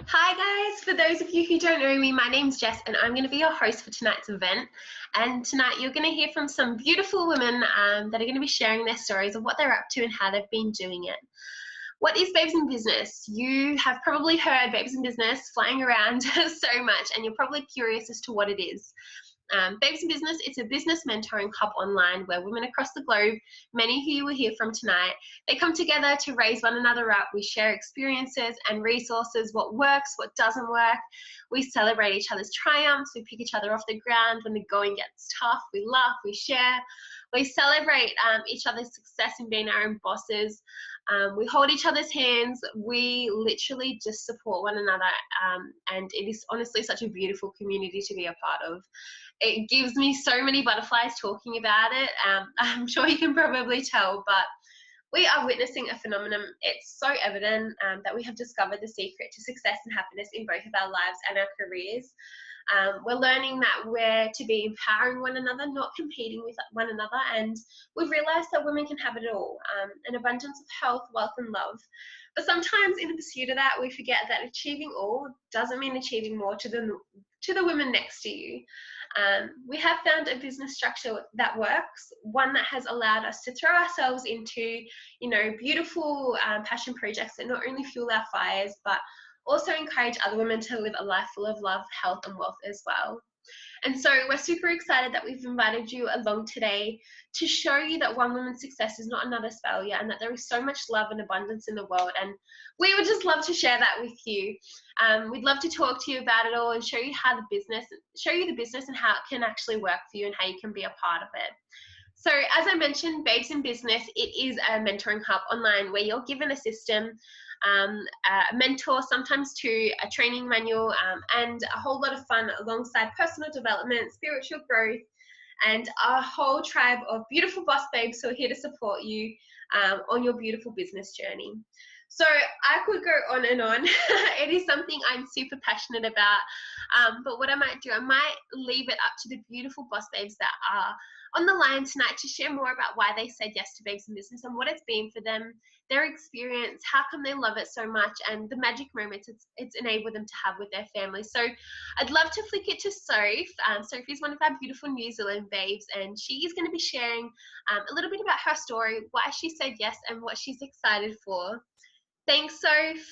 Hi guys, for those of you who don't know me, my name's Jess and I'm going to be your host for tonight's event. And tonight you're going to hear from some beautiful women that are going to be sharing their stories of what they're up to and how they've been doing it. What is Babes in Business? You have probably heard Babes in Business flying around so much and you're probably curious as to what it is. Babes in Business, it's a business mentoring hub online where women across the globe, many who you will hear from tonight, they come together to raise one another up. We share experiences and resources, what works, what doesn't work. We celebrate each other's triumphs. We pick each other off the ground when the going gets tough. We laugh, we share. We celebrate each other's success in being our own bosses. We hold each other's hands. We literally just support one another. And it is honestly such a beautiful community to be a part of. It gives me so many butterflies talking about it. I'm sure you can probably tell, but we are witnessing a phenomenon. It's so evident that we have discovered the secret to success and happiness in both of our lives and our careers. We're learning that we're to be empowering one another, not competing with one another, and we've realised that women can have it all, an abundance of health, wealth and love. But sometimes in the pursuit of that, we forget that achieving all doesn't mean achieving more to the women next to you. We have found a business structure that works, one that has allowed us to throw ourselves into, beautiful passion projects that not only fuel our fires, but also encourage other women to live a life full of love, health and wealth as well. And so we're super excited that we've invited you along today to show you that one woman's success is not another's failure and that there is so much love and abundance in the world. And we would just love to share that with you. We'd love to talk to you about it all and show you the business and how it can actually work for you and how you can be a part of it. So as I mentioned, Babes in Business, it is a mentoring hub online where you're given a system, a mentor, sometimes two, a training manual, and a whole lot of fun alongside personal development, spiritual growth, and a whole tribe of beautiful boss babes who are here to support you on your beautiful business journey. So I could go on and on. It is something I'm super passionate about, but what I might do, I might leave it up to the beautiful boss babes that are on the line tonight to share more about why they said yes to Babes in Business and what it's been for them, their experience, how come they love it so much, and the magic moments it's enabled them to have with their family. So I'd love to flick it to Soph. Sophie's one of our beautiful New Zealand babes, and she is going to be sharing a little bit about her story, why she said yes, and what she's excited for. Thanks, Soph.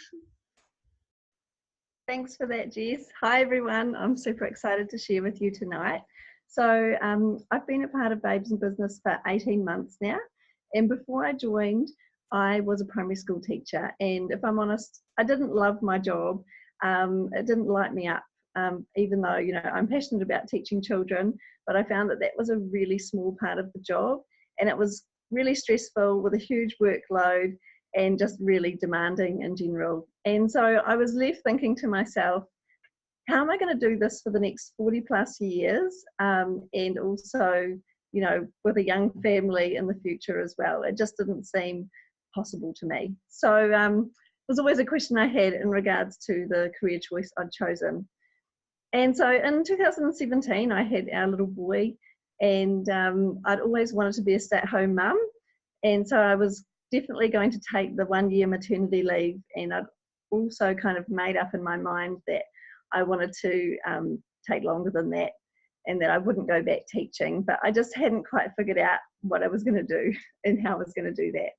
Thanks for that, Jess. Hi, everyone. I'm super excited to share with you tonight. So I've been a part of Babes in Business for 18 months now. And before I joined, I was a primary school teacher. And if I'm honest, I didn't love my job. It didn't light me up, even though, I'm passionate about teaching children. But I found that was a really small part of the job. And it was really stressful with a huge workload and just really demanding in general. And so I was left thinking to myself, how am I going to do this for the next 40 plus years? And also, with a young family in the future as well. It just didn't seem possible to me. So it was always a question I had in regards to the career choice I'd chosen. And so in 2017, I had our little boy, and I'd always wanted to be a stay-at-home mum. And so I was definitely going to take the 1 year maternity leave, and I'd also kind of made up in my mind that I wanted to take longer than that and that I wouldn't go back teaching, but I just hadn't quite figured out what I was going to do and how I was going to do that.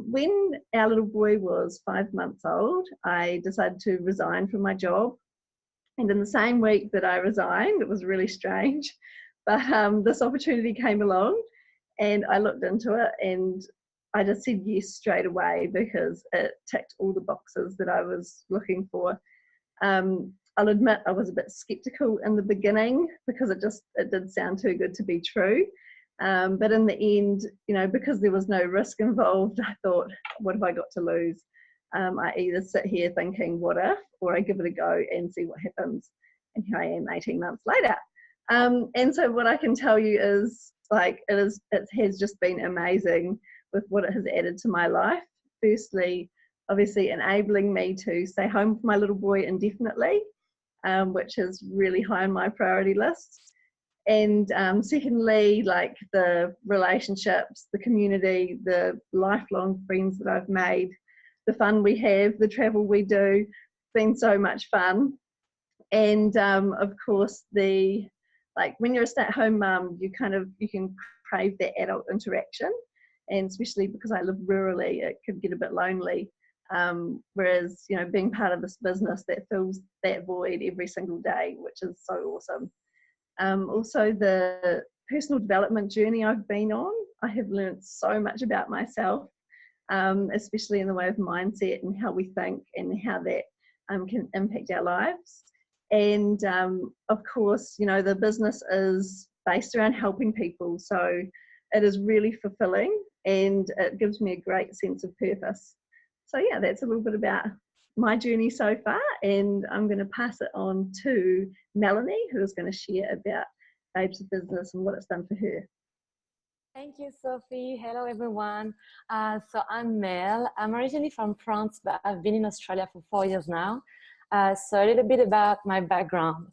When our little boy was 5 months old, I decided to resign from my job, and in the same week that I resigned, it was really strange, but this opportunity came along and I looked into it and I just said yes straight away because it ticked all the boxes that I was looking for. I'll admit I was a bit skeptical in the beginning because it did sound too good to be true. But in the end, because there was no risk involved, I thought, what have I got to lose? I either sit here thinking, what if, or I give it a go and see what happens. And here I am 18 months later. And so what I can tell you is, it has just been amazing with what it has added to my life. Firstly, obviously enabling me to stay home with my little boy indefinitely, which is really high on my priority list. And secondly, the relationships, the community, the lifelong friends that I've made, the fun we have, the travel we do, been so much fun. And of course, when you're a stay-at-home mum, you can crave that adult interaction, and especially because I live rurally, it could get a bit lonely. Whereas, being part of this business that fills that void every single day, which is so awesome. Also, the personal development journey I've been on, I have learned so much about myself, especially in the way of mindset and how we think and how that can impact our lives. And of course, the business is based around helping people, so it is really fulfilling and it gives me a great sense of purpose. So yeah, that's a little bit about my journey so far, and I'm going to pass it on to Melanie, who is going to share about Babes of Business and what it's done for her. Thank you, Sophie. Hello, everyone. So I'm Mel. I'm originally from France, but I've been in Australia for 4 years now. So a little bit about my background.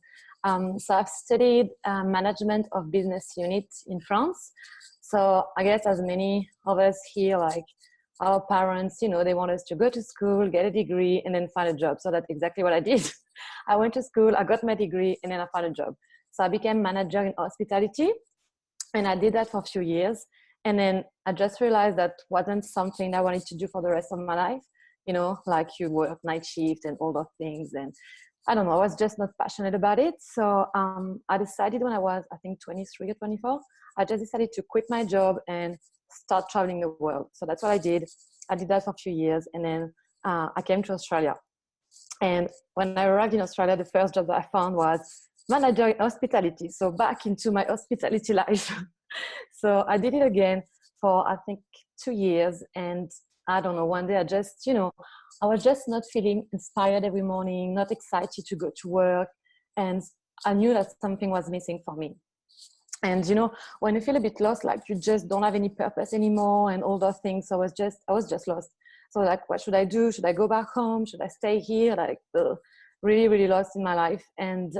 So I've studied management of business units in France. So I guess as many of us here, like our parents, they want us to go to school, get a degree, and then find a job. So that's exactly what I did. I went to school, I got my degree, and then I found a job. So I became manager in hospitality, and I did that for a few years. And then I just realized that wasn't something I wanted to do for the rest of my life. Like you work night shift and all those things. And I don't know, I was just not passionate about it. So I decided when I was, I think 23 or 24, I just decided to quit my job and start traveling the world. So that's what I did. I did that for a few years. And then I came to Australia. And when I arrived in Australia, the first job that I found was manager in hospitality. So back into my hospitality life. So I did it again for, I think, 2 years. And I don't know, one day I just, I was just not feeling inspired every morning, not excited to go to work. And I knew that something was missing for me. And, when you feel a bit lost, like you just don't have any purpose anymore and all those things. So I was just lost. So like, what should I do? Should I go back home? Should I stay here? Like, really, really lost in my life. And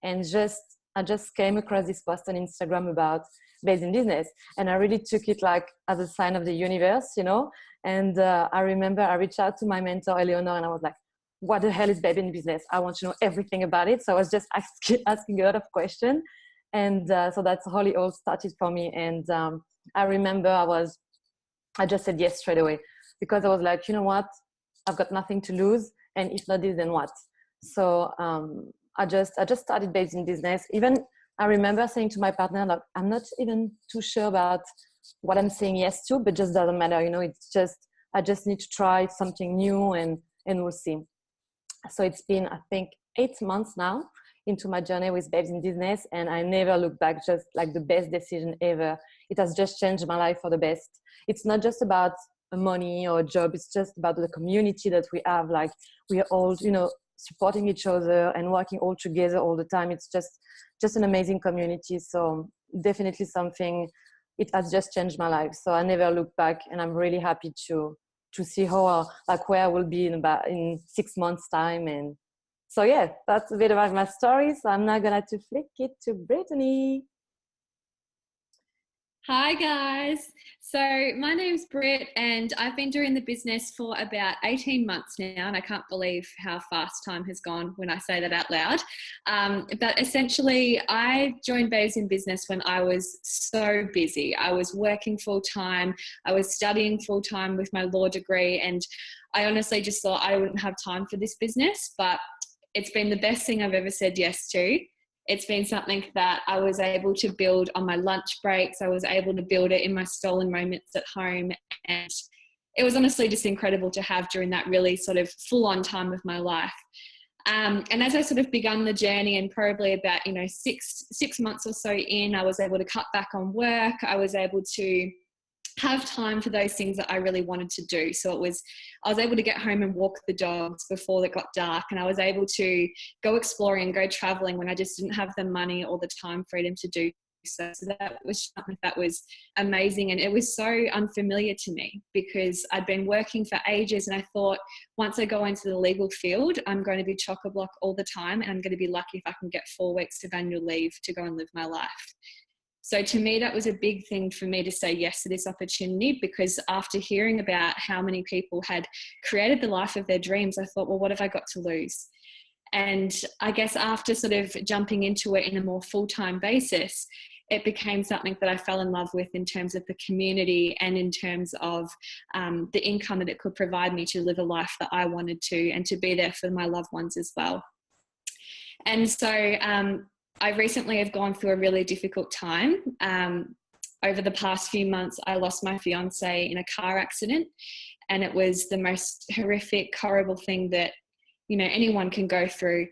I just came across this post on Instagram about Babes in Business. And I really took it like as a sign of the universe, And I remember I reached out to my mentor, Eleanor, and I was like, what the hell is Babes in Business? I want to know everything about it. So I was just asking a lot of questions. And so that's how it all started for me. And I remember I just said yes straight away, because I was like, you know what? I've got nothing to lose. And if not this, then what? So I just started Babes in Business. Even I remember saying to my partner, like, I'm not even too sure about what I'm saying yes to, but just doesn't matter. It's just, I just need to try something new and we'll see. So it's been, I think, 8 months now into my journey with Babes in Business, and I never look back. Just like the best decision ever. It has just changed my life for the best. It's not just about money or a job. It's just about the community that we have. Like, we are all, supporting each other and working all together all the time. It's just an amazing community. So definitely something, it has just changed my life. So I never look back, and I'm really happy to see how, where I will be in 6 months time. And so yeah, that's a bit about my story. So I'm now gonna to flick it to Brittany. Hi guys. So my name's Britt, and I've been doing the business for about 18 months now, and I can't believe how fast time has gone when I say that out loud. But essentially, I joined Babes in Business when I was so busy. I was working full time, I was studying full time with my law degree, and I honestly just thought I wouldn't have time for this business, but it's been the best thing I've ever said yes to. It's been something that I was able to build on my lunch breaks. I was able to build it in my stolen moments at home. And it was honestly just incredible to have during that really sort of full-on time of my life. And as I sort of begun the journey, and probably about, 6 months or so in, I was able to cut back on work. I was able to have time for those things that I really wanted to do. So I was able to get home and walk the dogs before it got dark, and I was able to go exploring and go traveling when I just didn't have the money or the time freedom to do so. So that was something that was amazing, and it was so unfamiliar to me because I'd been working for ages, and I thought once I go into the legal field, I'm going to be chock-a-block all the time, and I'm going to be lucky if I can get 4 weeks of annual leave to go and live my life. So to me, that was a big thing for me to say yes to this opportunity, because after hearing about how many people had created the life of their dreams, I thought, well, what have I got to lose? And I guess after sort of jumping into it in a more full-time basis, it became something that I fell in love with in terms of the community and in terms of the income that it could provide me to live a life that I wanted to, and to be there for my loved ones as well. And so I recently have gone through a really difficult time. Over the past few months, I lost my fiance in a car accident, and it was the most horrific, horrible thing that, you know, anyone can go through.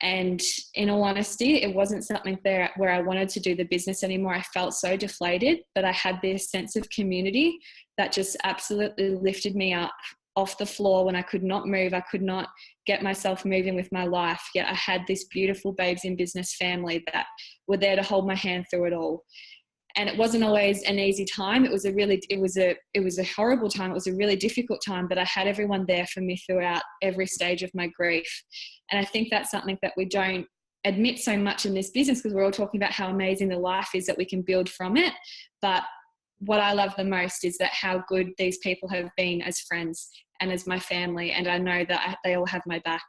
And in all honesty, it wasn't something there where I wanted to do the business anymore. I felt so deflated, but I had this sense of community that just absolutely lifted me up off the floor when I could not move. I could not get myself moving with my life, yet I had this beautiful Babes in Business family that were there to hold my hand through it all. And it wasn't always an easy time. It was a horrible time. It was a really difficult time, but I had everyone there for me throughout every stage of my grief. And I think that's something that we don't admit so much in this business, because we're all talking about how amazing the life is that we can build from it. But what I love the most is that how good these people have been as friends and as my family. And I know that they all have my back.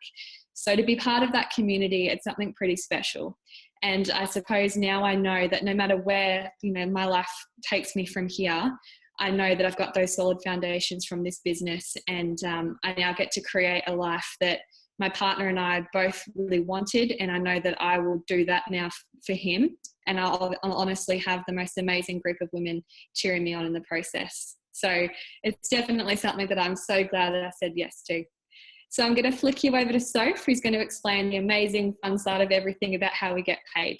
So to be part of that community, it's something pretty special. And I suppose now I know that no matter where, you know, my life takes me from here, I know that I've got those solid foundations from this business, and I now get to create a life that my partner and I both really wanted, and I know that I will do that now for him, and I'll honestly have the most amazing group of women cheering me on in the process. So it's definitely something that I'm so glad that I said yes to. So I'm going to flick you over to Soph, who's going to explain the amazing fun side of everything about how we get paid.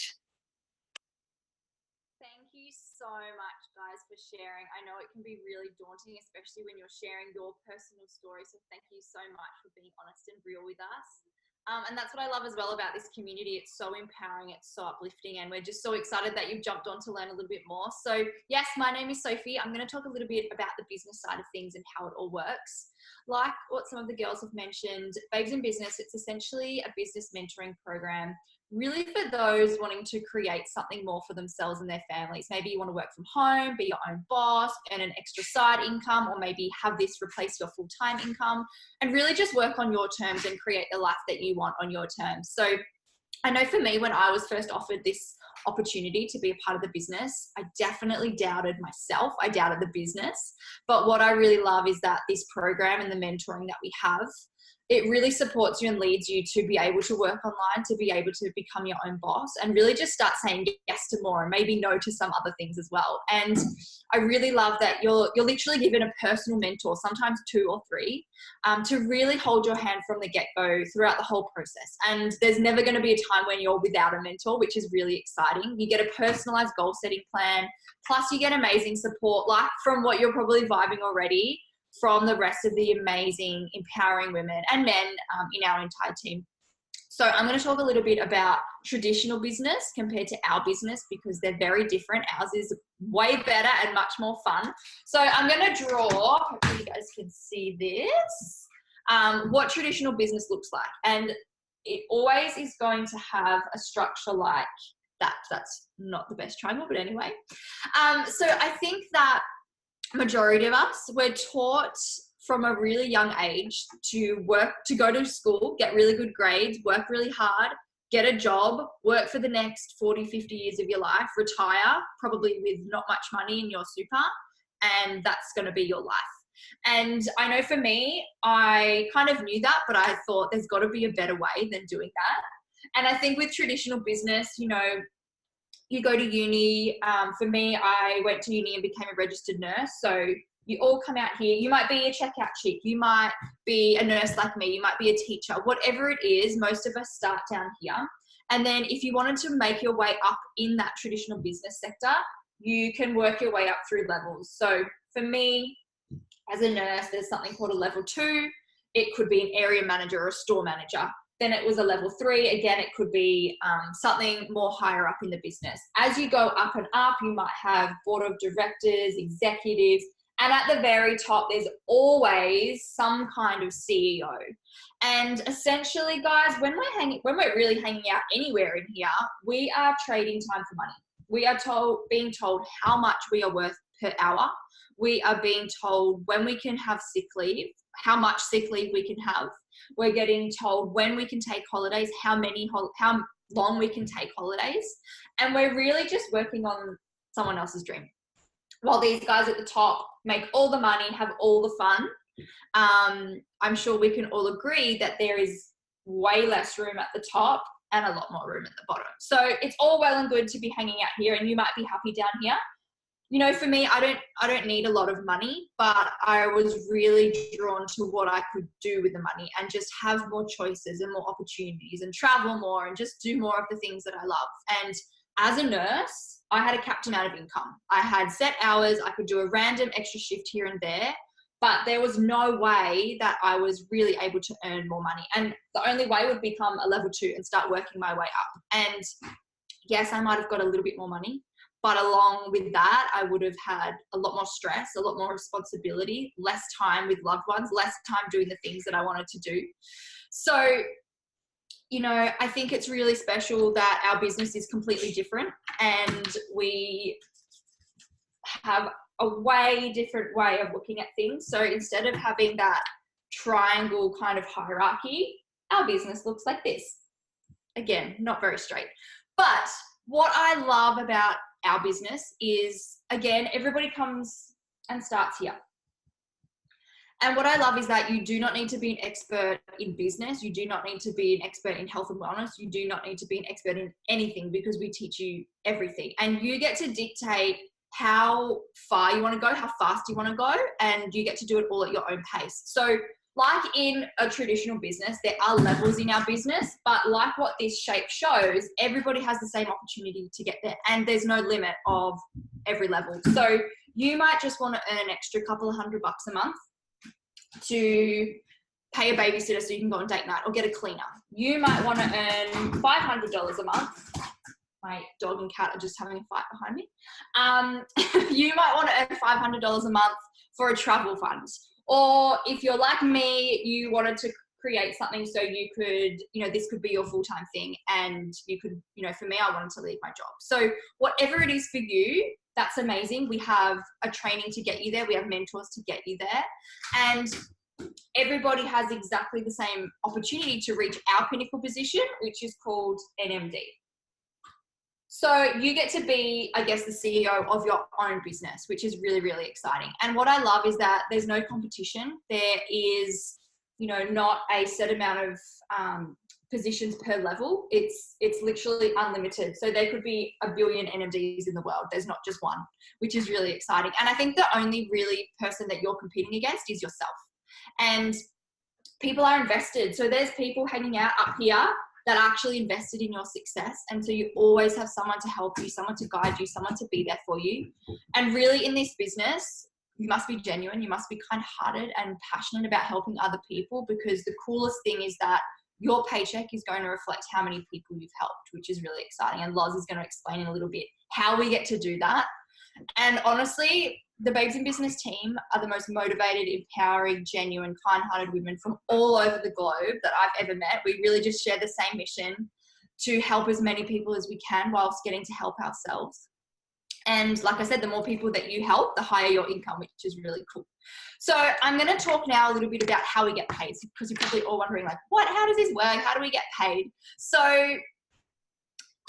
Thank you so much, guys, for sharing. I know it can be really daunting, especially when you're sharing your personal story. So thank you so much for being honest and real with us. And that's what I love as well about this community. It's so empowering, it's so uplifting, and we're just so excited that you've jumped on to learn a little bit more. So yes, my name is Sophie. I'm going to talk a little bit about the business side of things and how it all works. Like what some of the girls have mentioned, Babes in Business, it's essentially a business mentoring program, really for those wanting to create something more for themselves and their families. Maybe you want to work from home, be your own boss, earn an extra side income, or maybe have this replace your full-time income, and really just work on your terms and create the life that you want on your terms. So I know for me, when I was first offered this opportunity to be a part of the business, I definitely doubted myself. I doubted the business. But what I really love is that this program and the mentoring that we have, it really supports you and leads you to be able to work online, to be able to become your own boss, and really just start saying yes to more and maybe no to some other things as well. And I really love that you're literally given a personal mentor, sometimes 2 or 3, to really hold your hand from the get-go throughout the whole process. And there's never going to be a time when you're without a mentor, which is really exciting. You get a personalized goal-setting plan, plus you get amazing support, like from what you're probably vibing already, from the rest of the amazing, empowering women and men in our entire team. So I'm going to talk a little bit about traditional business compared to our business, because they're very different. Ours is way better and much more fun. So I'm going to draw, hopefully you guys can see this, what traditional business looks like. And it always is going to have a structure like that. That's not the best triangle, but anyway. So I think that majority of us were taught from a really young age to work, to go to school, get really good grades, work really hard, get a job, work for the next 40, 50 years of your life, retire, probably with not much money in your super, and that's going to be your life. And I know for me, I kind of knew that, but I thought there's got to be a better way than doing that. And I think with traditional business, you know, you go to uni. For me, I went to uni and became a registered nurse. So you all come out here. You might be a checkout chick. You might be a nurse like me. You might be a teacher. Whatever it is, most of us start down here. And then if you wanted to make your way up in that traditional business sector, you can work your way up through levels. So for me, as a nurse, there's something called a level 2. It could be an area manager or a store manager. Then it was a level 3. Again, it could be something more higher up in the business. As you go up and up, you might have board of directors, executives, and at the very top, there's always some kind of CEO. And essentially, guys, when we're really hanging out anywhere in here, we are trading time for money. We are being told how much we are worth per hour. We are being told when we can have sick leave, how much sick leave we can have. We're getting told when we can take holidays, how long we can take holidays. And we're really just working on someone else's dream. While these guys at the top make all the money, have all the fun, I'm sure we can all agree that there is way less room at the top and a lot more room at the bottom. So it's all well and good to be hanging out here, and you might be happy down here. You know, for me, I don't need a lot of money, but I was really drawn to what I could do with the money and just have more choices and more opportunities and travel more and just do more of the things that I love. And as a nurse, I had a capped amount of income. I had set hours. I could do a random extra shift here and there, but there was no way that I was really able to earn more money. And the only way would become a level 2 and start working my way up. And yes, I might have got a little bit more money, but along with that, I would have had a lot more stress, a lot more responsibility, less time with loved ones, less time doing the things that I wanted to do. So, you know, I think it's really special that our business is completely different, and we have a way different way of looking at things. So instead of having that triangle kind of hierarchy, our business looks like this. Again, not very straight. But what I love about our business is, again, everybody comes and starts here. And what I love is that you do not need to be an expert in business. You do not need to be an expert in health and wellness. You do not need to be an expert in anything, because we teach you everything. And you get to dictate how far you want to go, how fast you want to go, and you get to do it all at your own pace. So like in a traditional business, there are levels in our business, but like what this shape shows, everybody has the same opportunity to get there, and there's no limit of every level. So you might just want to earn an extra couple of $100 a month to pay a babysitter so you can go on date night or get a cleaner. You might want to earn $500 a month. My dog and cat are just having a fight behind me. You might want to earn $500 a month for a travel fund. Or if you're like me, you wanted to create something so you could, you know, this could be your full-time thing, and you could, you know, for me, I wanted to leave my job. So whatever it is for you, that's amazing. We have a training to get you there. We have mentors to get you there. And everybody has exactly the same opportunity to reach our pinnacle position, which is called NMD. So you get to be, I guess, the CEO of your own business, which is really, really exciting. And what I love is that there's no competition. There is, you know, not a set amount of positions per level. It's literally unlimited. So there could be a billion NMDs in the world. There's not just one, which is really exciting. And I think the only really person that you're competing against is yourself. And people are invested. So there's people hanging out up here that are actually invested in your success. And so you always have someone to help you, someone to guide you, someone to be there for you. And really in this business, you must be genuine. You must be kind-hearted and passionate about helping other people, because the coolest thing is that your paycheck is going to reflect how many people you've helped, which is really exciting. And Loz is going to explain in a little bit how we get to do that. And honestly, the Babes in Business team are the most motivated, empowering, genuine, kind-hearted women from all over the globe that I've ever met. We really just share the same mission to help as many people as we can whilst getting to help ourselves. And like I said, the more people that you help, the higher your income, which is really cool. So I'm going to talk now a little bit about how we get paid, because you're probably all wondering, like, how does this work? How do we get paid? So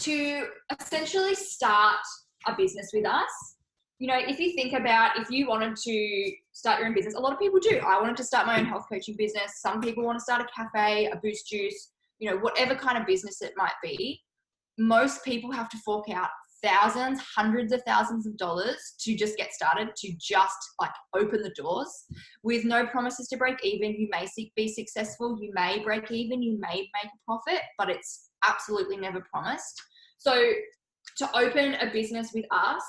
to essentially start a business with us, you know, if you think about, if you wanted to start your own business, a lot of people do. I wanted to start my own health coaching business. Some people want to start a cafe, a Boost Juice, you know, whatever kind of business it might be. Most people have to fork out thousands, hundreds of thousands of dollars to just get started, to just like open the doors, with no promises to break even. You may be successful, you may break even, you may make a profit, but it's absolutely never promised. So to open a business with us,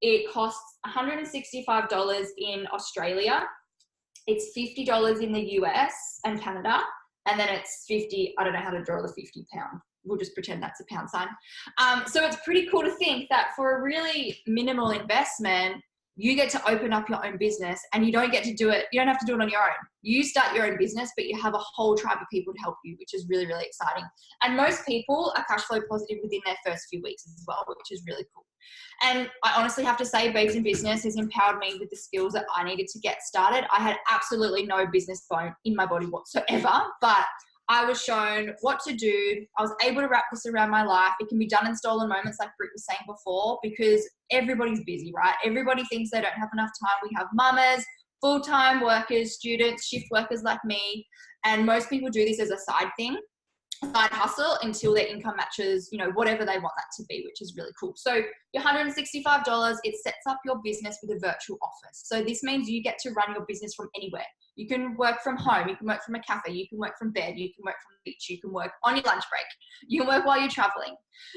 it costs $165 in Australia. It's $50 in the US and Canada. And then it's 50, I don't know how to draw the 50 pound. We'll just pretend that's a pound sign. So it's pretty cool to think that for a really minimal investment, you get to open up your own business, and you don't get to do it. You don't have to do it on your own. You start your own business, but you have a whole tribe of people to help you, which is really, really exciting. And most people are cash flow positive within their first few weeks as well, which is really cool. And I honestly have to say, Babes in Business has empowered me with the skills that I needed to get started. I had absolutely no business bone in my body whatsoever, but I was shown what to do. I was able to wrap this around my life. It can be done in stolen moments, like Britt was saying before, because everybody's busy, right? Everybody thinks they don't have enough time. We have mamas, full-time workers, students, shift workers like me, and most people do this as a side thing, side hustle, until their income matches, you know, whatever they want that to be, which is really cool. So your $165, it sets up your business with a virtual office. So this means you get to run your business from anywhere. You can work from home, you can work from a cafe, you can work from bed, you can work from the beach, you can work on your lunch break, you can work while you're traveling.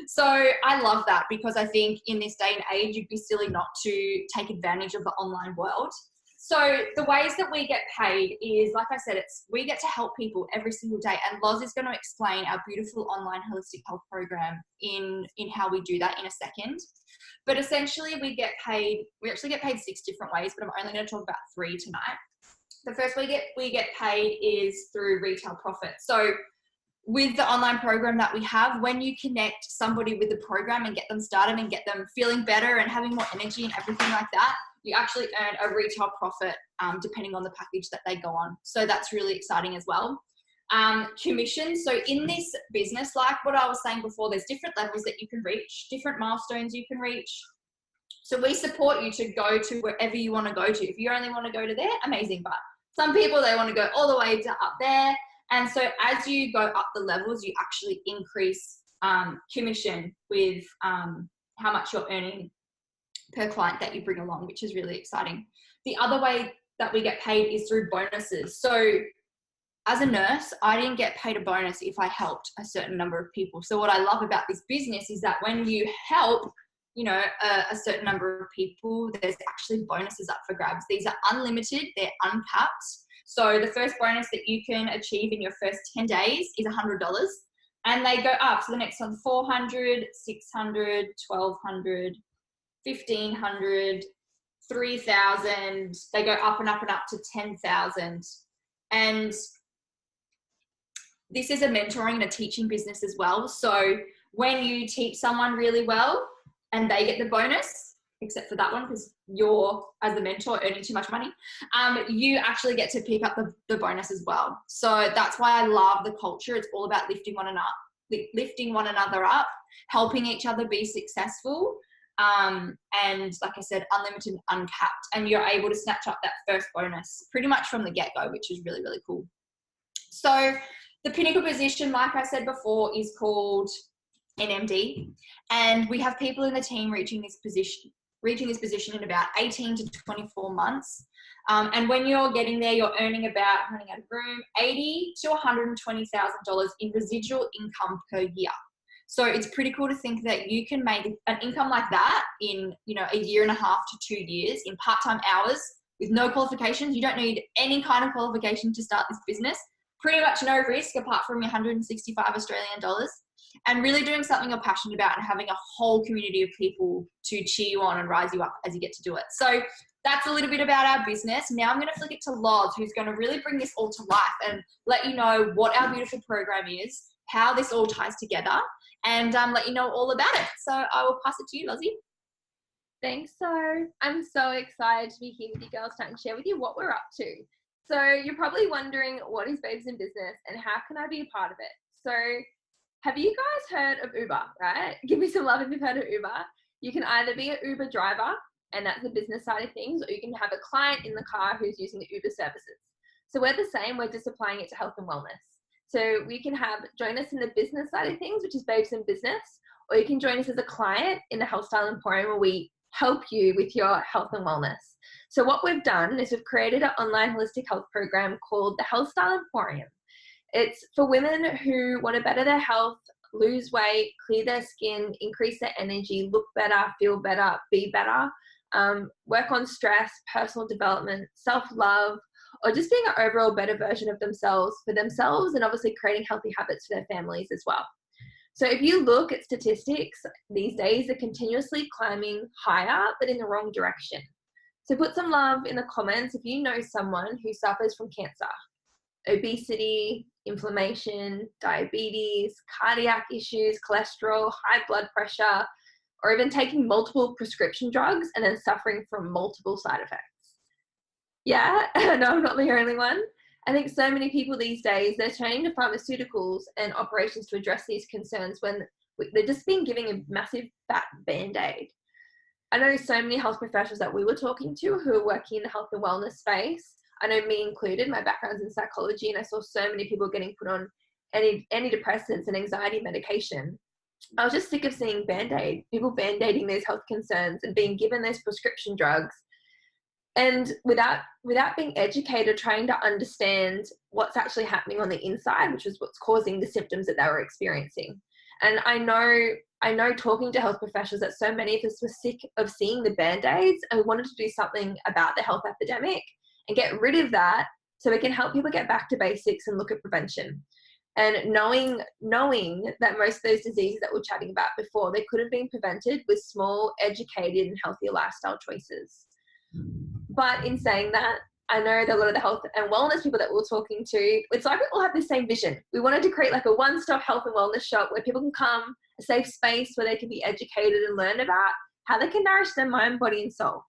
So I love that, because I think in this day and age, you'd be silly not to take advantage of the online world. So the ways that we get paid is, like I said, we get to help people every single day. And Loz is going to explain our beautiful online holistic health program in how we do that in a second. But essentially we actually get paid 6 different ways, but I'm only going to talk about 3 tonight. The first way we get paid is through retail profit. So with the online program that we have, when you connect somebody with the program and get them started and get them feeling better and having more energy and everything like that, you actually earn a retail profit depending on the package that they go on. So that's really exciting as well. Commission. So in this business, like what I was saying before, there's different levels that you can reach, different milestones you can reach. So we support you to go to wherever you want to go to. If you only want to go to there, amazing. But some people, they want to go all the way to up there. And so as you go up the levels, you actually increase commission with how much you're earning per client that you bring along, which is really exciting. The other way that we get paid is through bonuses. So as a nurse, I didn't get paid a bonus if I helped a certain number of people. So what I love about this business is that when you help, you know, a certain number of people, there's actually bonuses up for grabs. These are unlimited, they're uncapped. So the first bonus that you can achieve in your first 10 days is $100, and they go up. So the next one's 400, 600, 1200, 1500, 3000. They go up and up and up to 10,000. And this is a mentoring and a teaching business as well. So when you teach someone really well and they get the bonus, except for that one because you're, as the mentor, earning too much money, you actually get to pick up the bonus as well. So that's why I love the culture. It's all about lifting one another up, helping each other be successful. And like I said, unlimited, uncapped, and you're able to snatch up that first bonus pretty much from the get-go, which is really, really cool. So the pinnacle position, like I said before, is called an MD, and we have people in the team reaching this position in about 18 to 24 months. And when you're getting there, you're earning about, running out of room, $80,000 to $120,000 in residual income per year. So it's pretty cool to think that you can make an income like that in, you know, a year and a half to 2 years in part-time hours with no qualifications. You don't need any kind of qualification to start this business. Pretty much no risk apart from your 165 Australian dollars, and really doing something you're passionate about and having a whole community of people to cheer you on and rise you up as you get to do it. So that's a little bit about our business. Now I'm going to flick it to Loz, who's going to really bring this all to life and let you know what our beautiful program is, how this all ties together, and let you know all about it. So I will pass it to you, Lozzie. Thanks. So I'm so excited to be here with you girls tonight and share with you what we're up to. So you're probably wondering, what is Babes in Business and how can I be a part of it? So have you guys heard of Uber, right? Give me some love if you've heard of Uber. You can either be an Uber driver, and that's the business side of things, or you can have a client in the car who's using the Uber services. So we're the same, we're just applying it to health and wellness. So we can join us in the business side of things, which is Babes in Business, or you can join us as a client in the Health Style Emporium, where we help you with your health and wellness. So what we've done is we've created an online holistic health program called the Health Style Emporium. It's for women who want to better their health, lose weight, clear their skin, increase their energy, look better, feel better, be better, work on stress, personal development, self-love, or just being an overall better version of themselves for themselves, and obviously creating healthy habits for their families as well. So if you look at statistics these days, they're continuously climbing higher, but in the wrong direction. So put some love in the comments if you know someone who suffers from cancer, obesity, inflammation, diabetes, cardiac issues, cholesterol, high blood pressure, or even taking multiple prescription drugs and then suffering from multiple side effects. Yeah, no, I'm not the only one. I think so many people these days, they're turning to pharmaceuticals and operations to address these concerns when they're just being given a massive fat band-aid. I know so many health professionals that we were talking to who are working in the health and wellness space. I know me included, my background's in psychology, and I saw so many people getting put on antidepressants and anxiety medication. I was just sick of seeing Band-Aid, people Band-Aiding these health concerns and being given these prescription drugs. And without being educated, trying to understand what's actually happening on the inside, which is what's causing the symptoms that they were experiencing. And I know talking to health professionals that so many of us were sick of seeing the Band-Aids and we wanted to do something about the health epidemic and get rid of that so we can help people get back to basics and look at prevention. And knowing that most of those diseases that we're chatting about before, they could have been prevented with small, educated and healthier lifestyle choices. But in saying that, I know that a lot of the health and wellness people that we're talking to, it's like we all have the same vision. We wanted to create like a one-stop health and wellness shop where people can come, a safe space where they can be educated and learn about how they can nourish their mind, body and soul.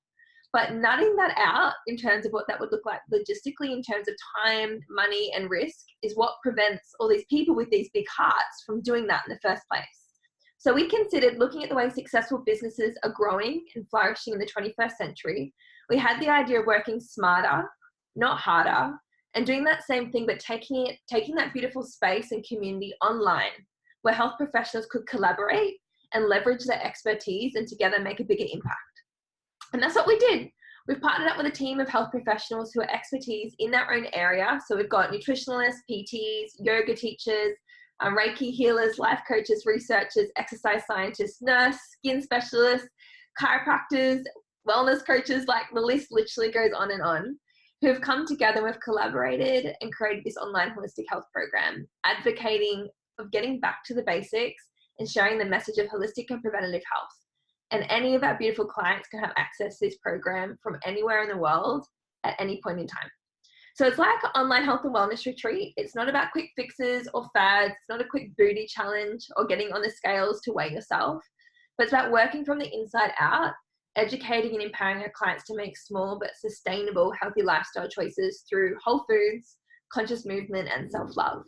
But nutting that out in terms of what that would look like logistically in terms of time, money and risk is what prevents all these people with these big hearts from doing that in the first place. So we considered looking at the way successful businesses are growing and flourishing in the 21st century. We had the idea of working smarter, not harder, and doing that same thing, but taking that beautiful space and community online where health professionals could collaborate and leverage their expertise and together make a bigger impact. And that's what we did. We've partnered up with a team of health professionals who are expertise in their own area. So we've got nutritionalists, PTs, yoga teachers, Reiki healers, life coaches, researchers, exercise scientists, nurse, skin specialists, chiropractors, wellness coaches, like the list literally goes on, who have come together and we've collaborated and created this online holistic health program, advocating of getting back to the basics and sharing the message of holistic and preventative health. And any of our beautiful clients can have access to this program from anywhere in the world at any point in time. So it's like an online health and wellness retreat. It's not about quick fixes or fads. It's not a quick booty challenge or getting on the scales to weigh yourself, but it's about working from the inside out, educating and empowering our clients to make small but sustainable healthy lifestyle choices through whole foods, conscious movement and self-love.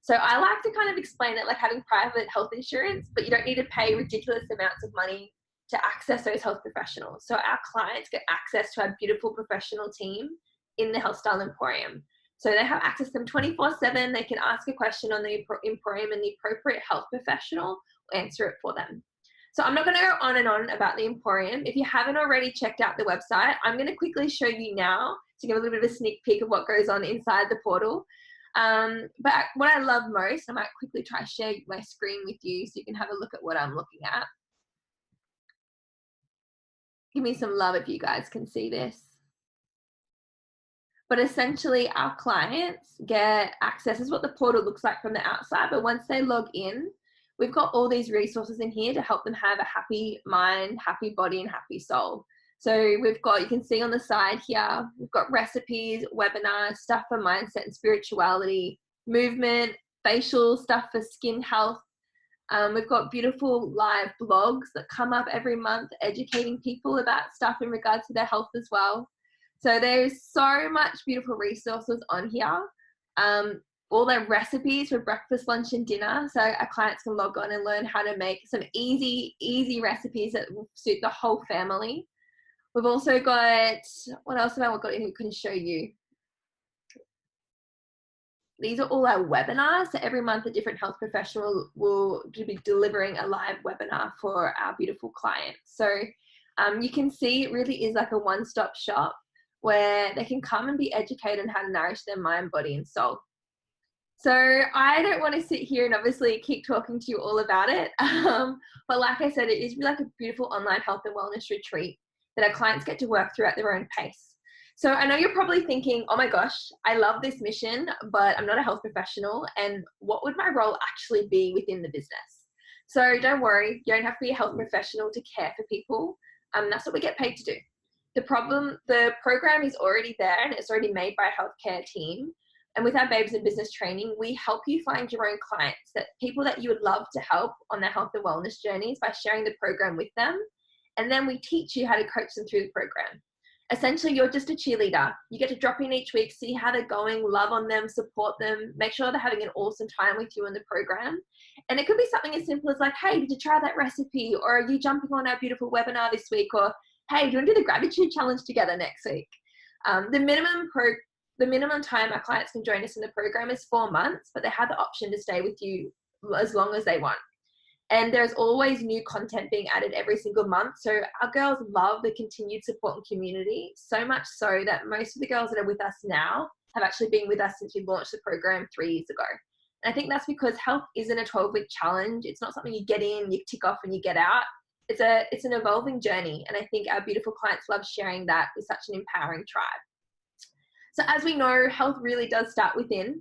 So I like to kind of explain it like having private health insurance, but you don't need to pay ridiculous amounts of money to access those health professionals. So our clients get access to our beautiful professional team in the Health Style Emporium. So they have access to them 24/7. They can ask a question on the Emporium and the appropriate health professional will answer it for them. So I'm not going to go on and on about the Emporium. If you haven't already checked out the website, I'm going to quickly show you now to give a little bit of a sneak peek of what goes on inside the portal. But what I love most, I might quickly try to share my screen with you so you can have a look at what I'm looking at. Give me some love if you guys can see this. But essentially our clients get access. This is what the portal looks like from the outside, but once they log in, we've got all these resources in here to help them have a happy mind, happy body and happy soul. So we've got, you can see on the side here, we've got recipes, webinars, stuff for mindset and spirituality, movement, facial stuff for skin health. We've got beautiful live blogs that come up every month educating people about stuff in regards to their health as well. So there's so much beautiful resources on here. All their recipes for breakfast, lunch and dinner. So our clients can log on and learn how to make some easy recipes that will suit the whole family. We've also got, what else have I got in here we can show you? These are all our webinars. So every month a different health professional will be delivering a live webinar for our beautiful clients. So you can see it really is like a one-stop shop where they can come and be educated on how to nourish their mind, body and soul. So I don't want to sit here and obviously keep talking to you all about it. But like I said, it is really like a beautiful online health and wellness retreat that our clients get to work through at their own pace. So I know you're probably thinking, oh my gosh, I love this mission, but I'm not a health professional. And what would my role actually be within the business? So don't worry, you don't have to be a health professional to care for people. That's what we get paid to do. the program is already there and it's already made by a healthcare team. And with our Babes in Business training, we help you find your own clients, that people that you would love to help on their health and wellness journeys by sharing the program with them. And then we teach you how to coach them through the program. Essentially, you're just a cheerleader. You get to drop in each week, see how they're going, love on them, support them, make sure they're having an awesome time with you in the program. And it could be something as simple as like, hey, did you try that recipe? Or are you jumping on our beautiful webinar this week? Or, hey, do you want to do the gratitude challenge together next week? The minimum time our clients can join us in the program is 4 months, but they have the option to stay with you as long as they want. And there's always new content being added every single month. So our girls love the continued support and community, so much so that most of the girls that are with us now have actually been with us since we launched the program 3 years ago. And I think that's because health isn't a 12-week challenge. It's not something you get in, you tick off and you get out. It's an evolving journey. And I think our beautiful clients love sharing that with such an empowering tribe. So as we know, health really does start within.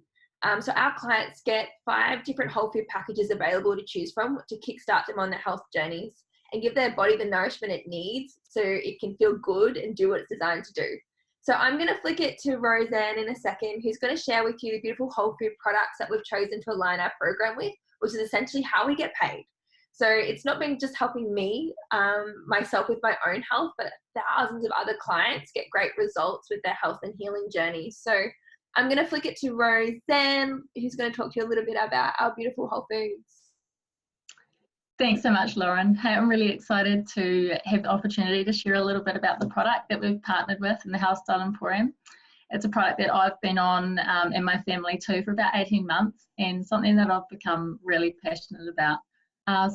So our clients get 5 different whole food packages available to choose from to kickstart them on their health journeys and give their body the nourishment it needs so it can feel good and do what it's designed to do. So I'm going to flick it to Roseanne in a second, who's going to share with you the beautiful whole food products that we've chosen to align our program with, which is essentially how we get paid. So it's not been just helping me, myself with my own health, but thousands of other clients get great results with their health and healing journeys. So I'm going to flick it to Roseanne, who's going to talk to you a little bit about our beautiful whole foods. Thanks so much, Lauren. Hey, I'm really excited to have the opportunity to share a little bit about the product that we've partnered with in the Health Style Emporium. It's a product that I've been on and my family too for about 18 months, and something that I've become really passionate about.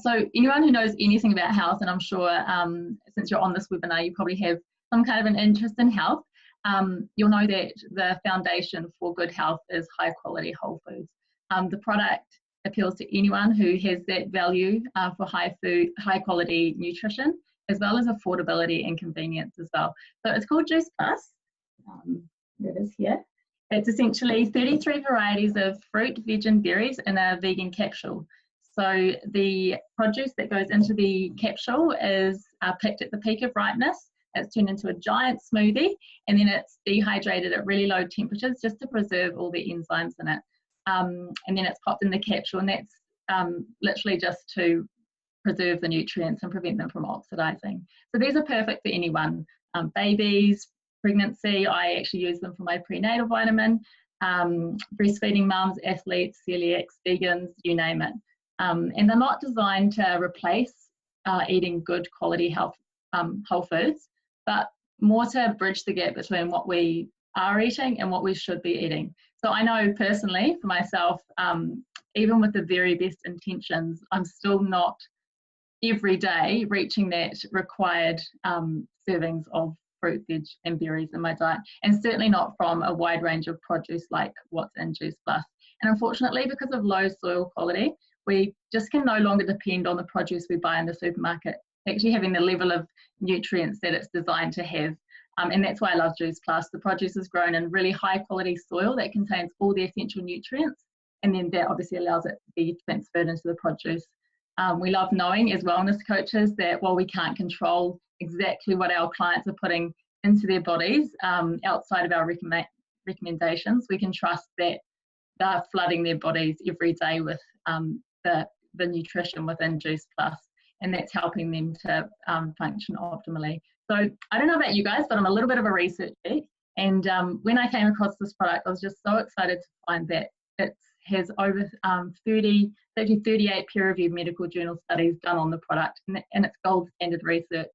So anyone who knows anything about health, and I'm sure since you're on this webinar, you probably have some kind of an interest in health, you'll know that the foundation for good health is high quality whole foods. The product appeals to anyone who has that value for high quality nutrition, as well as affordability and convenience as well. So it's called Juice Plus. It is here. It's essentially 33 varieties of fruit, veg and berries in a vegan capsule. So the produce that goes into the capsule is picked at the peak of ripeness. It's turned into a giant smoothie, and then it's dehydrated at really low temperatures just to preserve all the enzymes in it. And then it's popped in the capsule, and that's literally just to preserve the nutrients and prevent them from oxidizing. So these are perfect for anyone, babies, pregnancy. I actually use them for my prenatal vitamin, breastfeeding mums, athletes, celiacs, vegans, you name it. And they're not designed to replace eating good quality health whole foods, but more to bridge the gap between what we are eating and what we should be eating. So I know personally for myself, even with the very best intentions, I'm still not every day reaching that required servings of fruit, veg and berries in my diet, and certainly not from a wide range of produce like what's in Juice Plus. And unfortunately, because of low soil quality, we just can no longer depend on the produce we buy in the supermarket actually having the level of nutrients that it's designed to have. And that's why I love Juice Plus. The produce is grown in really high quality soil that contains all the essential nutrients, and then that obviously allows it to be transferred into the produce. We love knowing as wellness coaches that while we can't control exactly what our clients are putting into their bodies outside of our recommendations, we can trust that they're flooding their bodies every day with the nutrition within Juice Plus, and that's helping them to function optimally. So I don't know about you guys, but I'm a little bit of a research geek, and when I came across this product, I was just so excited to find that it has over 38 peer-reviewed medical journal studies done on the product, and it's gold standard research.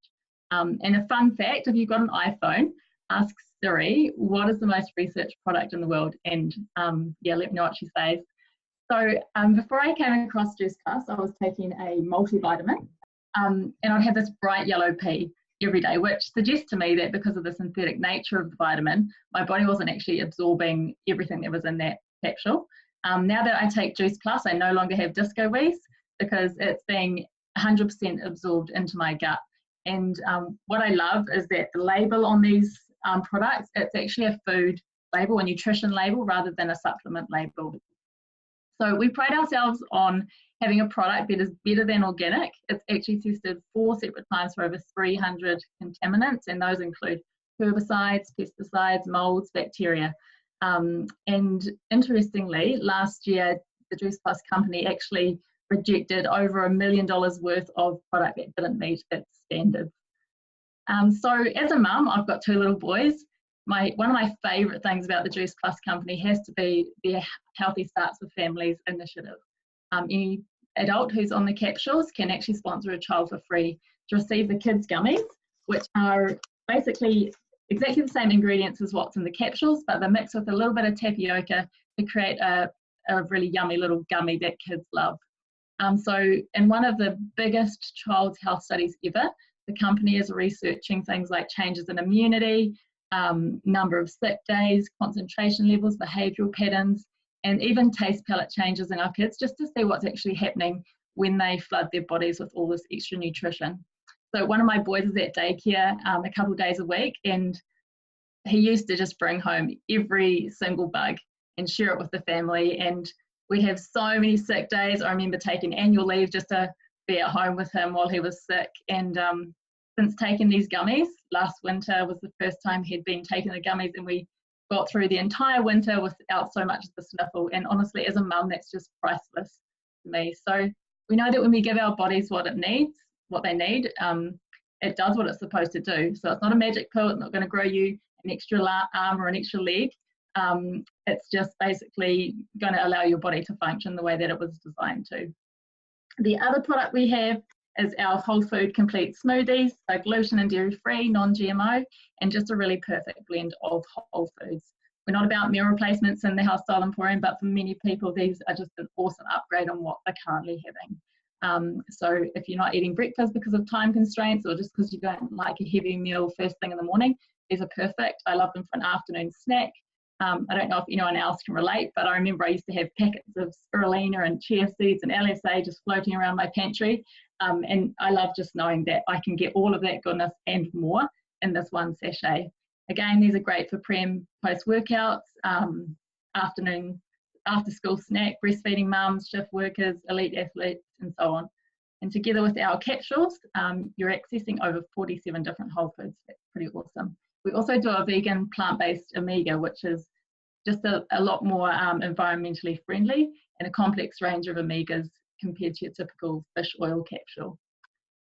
And a fun fact, if you've got an iPhone, ask Siri, what is the most researched product in the world? And yeah, let me know what she says. So before I came across Juice Plus, I was taking a multivitamin, and I'd have this bright yellow pea every day, which suggests to me that because of the synthetic nature of the vitamin, my body wasn't actually absorbing everything that was in that capsule. Now that I take Juice Plus, I no longer have disco wheeze because it's being 100% absorbed into my gut. And what I love is that the label on these products, it's actually a food label, a nutrition label, rather than a supplement label. So we pride ourselves on having a product that is better than organic. It's actually tested 4 separate times for over 300 contaminants, and those include herbicides, pesticides, molds, bacteria. And interestingly, last year, the Juice Plus company actually rejected over $1 million worth of product that didn't meet its standards. So as a mum, I've got 2 little boys. One of my favourite things about the Juice Plus company has to be their Healthy Starts with Families initiative. Any adult who's on the capsules can actually sponsor a child for free to receive the kids gummies, which are basically exactly the same ingredients as what's in the capsules, but they're mixed with a little bit of tapioca to create a really yummy little gummy that kids love. So in one of the biggest child's health studies ever, the company is researching things like changes in immunity, number of sick days, concentration levels, behavioural patterns, and even taste palate changes in our kids, just to see what's actually happening when they flood their bodies with all this extra nutrition. So one of my boys is at daycare a couple of days a week, and he used to just bring home every single bug and share it with the family. And we'd have so many sick days. I remember taking annual leave just to be at home with him while he was sick. And since taking these gummies, last winter was the first time he'd been taking the gummies, and we got through the entire winter without so much as the sniffle. And honestly, as a mum, that's just priceless to me. So we know that when we give our bodies what they need, it does what it's supposed to do. So it's not a magic pill. It's not going to grow you an extra arm or an extra leg. It's just basically going to allow your body to function the way that it was designed to. The other product we have is our whole food complete smoothies, so gluten and dairy free, non-GMO, and just a really perfect blend of whole foods. We're not about meal replacements in the Health Style Emporium, but for many people, these are just an awesome upgrade on what they're currently having. So if you're not eating breakfast because of time constraints, or just because you don't like a heavy meal first thing in the morning, these are perfect. I love them for an afternoon snack. I don't know if anyone else can relate, but I remember I used to have packets of spirulina and chia seeds and LSA just floating around my pantry. And I love just knowing that I can get all of that goodness and more in this one sachet. Again, these are great for pre and post workouts, afternoon, after school snack, breastfeeding mums, shift workers, elite athletes, and so on. And together with our capsules, you're accessing over 47 different whole foods. That's pretty awesome. We also do a vegan plant-based omega, which is just a lot more environmentally friendly, and a complex range of omegas compared to your typical fish oil capsule.